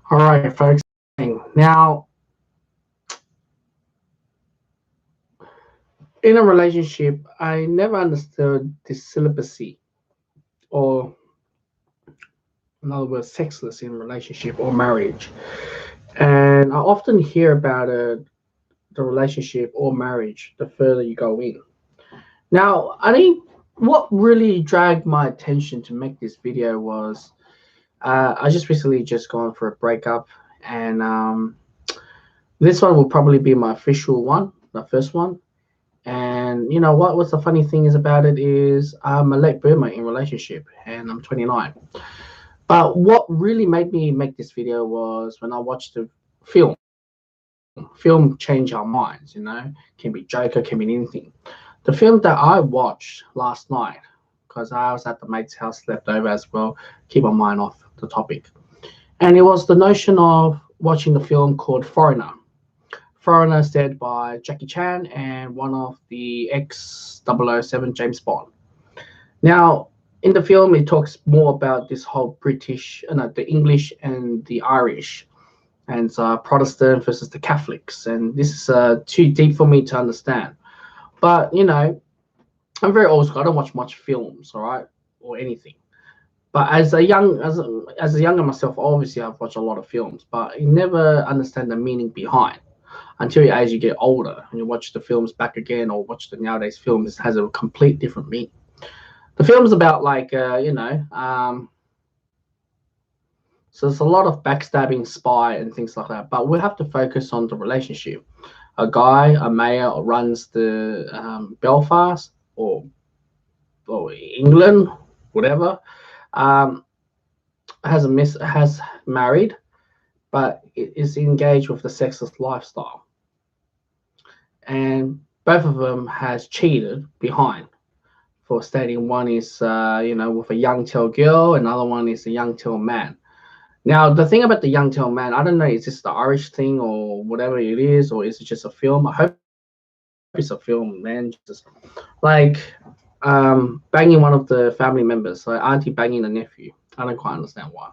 All right, folks. Now, in a relationship, I never understood the celibacy, or in other words, sexless in relationship or marriage. And I often hear about the relationship or marriage the further you go in. Now, I think what really dragged my attention to make this video was I just recently just gone for a breakup, and this one will probably be my official one, the first one. And you know what? What's the funny thing is about it is I'm a late bloomer in relationship, and I'm 29. But what really made me make this video was when I watched the film. Film change our minds, can be Joker, can be anything. The film that I watched last night, because I was at the mate's house, slept over as well, keep my mind off the topic. And it was the notion of watching the film called Foreigner. Foreigner said by Jackie Chan and one of the ex 007 James Bond. Now, in the film, it talks more about this whole British, no, the English and the Irish, and Protestant versus the Catholics. And this is too deep for me to understand. But I'm very old school. I don't watch much films, all right, or anything. But as a younger myself, obviously I've watched a lot of films, but you never understand the meaning behind as you get older and you watch the films back again or watch the nowadays films. It has a complete different meaning. The film's about like so there's a lot of backstabbing, spy, and things like that. But we have to focus on the relationship. A mayor runs the Belfast or England, whatever. Um, has married, but is engaged with the sexist lifestyle, and both of them has cheated behind. For stating one is with a young tail girl, another one is a young tail man. Now, the thing about the young tail man, I don't know, is this the Irish thing or whatever it is, or is it just a film? I hope it's a film, man. Jesus, like banging one of the family members, like auntie banging the nephew. I don't quite understand why.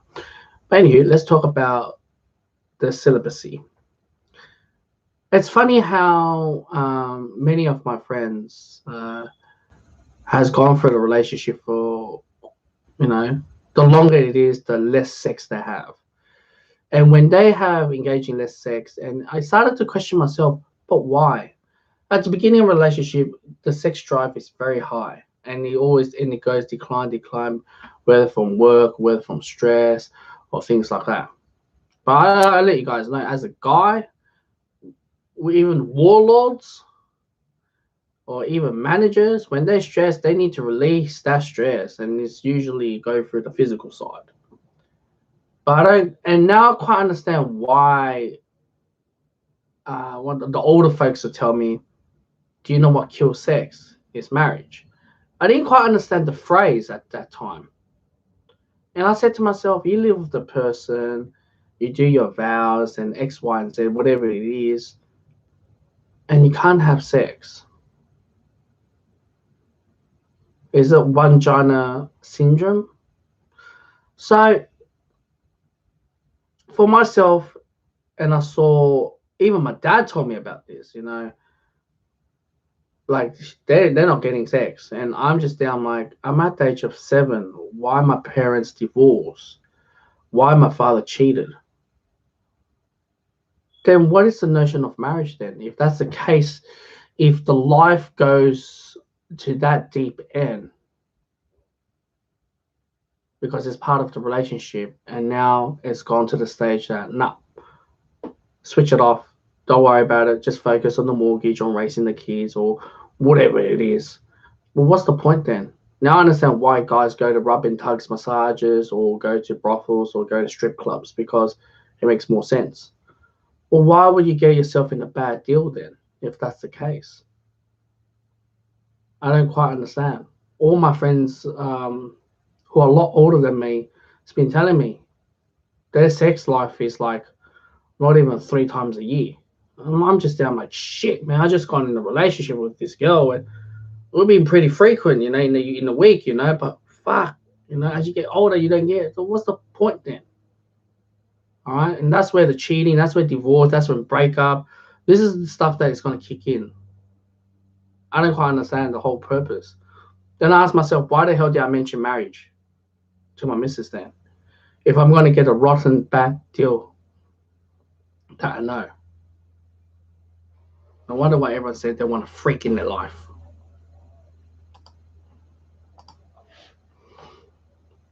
But anywho, let's talk about the celibacy. It's funny how many of my friends has gone through the relationship for, you know, the longer it is, the less sex they have. And when they have engaged in less sex, and I started to question myself, but why? At the beginning of a relationship, the sex drive is very high, and it goes decline, whether from work, whether from stress, or things like that. But I let you guys know, as a guy, even warlords or even managers, when they're stressed, they need to release that stress, and it's usually go through the physical side. But I don't, and now I quite understand why. One of the older folks would tell me, "Do you know what kills sex? It's marriage." I didn't quite understand the phrase at that time, and I said to myself, "You live with the person, you do your vows and X, Y, and Z, whatever it is, and you can't have sex. Is it one vagina syndrome?" So for myself, and I saw even my dad told me about this, like they're not getting sex, and I'm just down like I'm at the age of 7. Why my parents divorced? Why my father cheated? Then what is the notion of marriage then? If that's the case, if the life goes to that deep end because it's part of the relationship, and now it's gone to the stage that no, switch it off. Don't worry about it. Just focus on the mortgage, on raising the kids, or whatever it is. Well, what's the point then? Now I understand why guys go to rub and tugs massages or go to brothels or go to strip clubs because it makes more sense. Well, why would you get yourself in a bad deal then if that's the case? I don't quite understand. All my friends who are a lot older than me has been telling me their sex life is like not even 3 times a year. I'm just down like shit, man. I just got in a relationship with this girl and we've been pretty frequent, in the week, but fuck, as you get older, you don't get it. So what's the point then? All right. And that's where the cheating, that's where divorce, that's when breakup, this is the stuff that is going to kick in. I don't quite understand the whole purpose. Then I ask myself, why the hell did I mention marriage to my missus then? If I'm going to get a rotten bad deal that I know. No wonder why everyone said they want a freak in their life.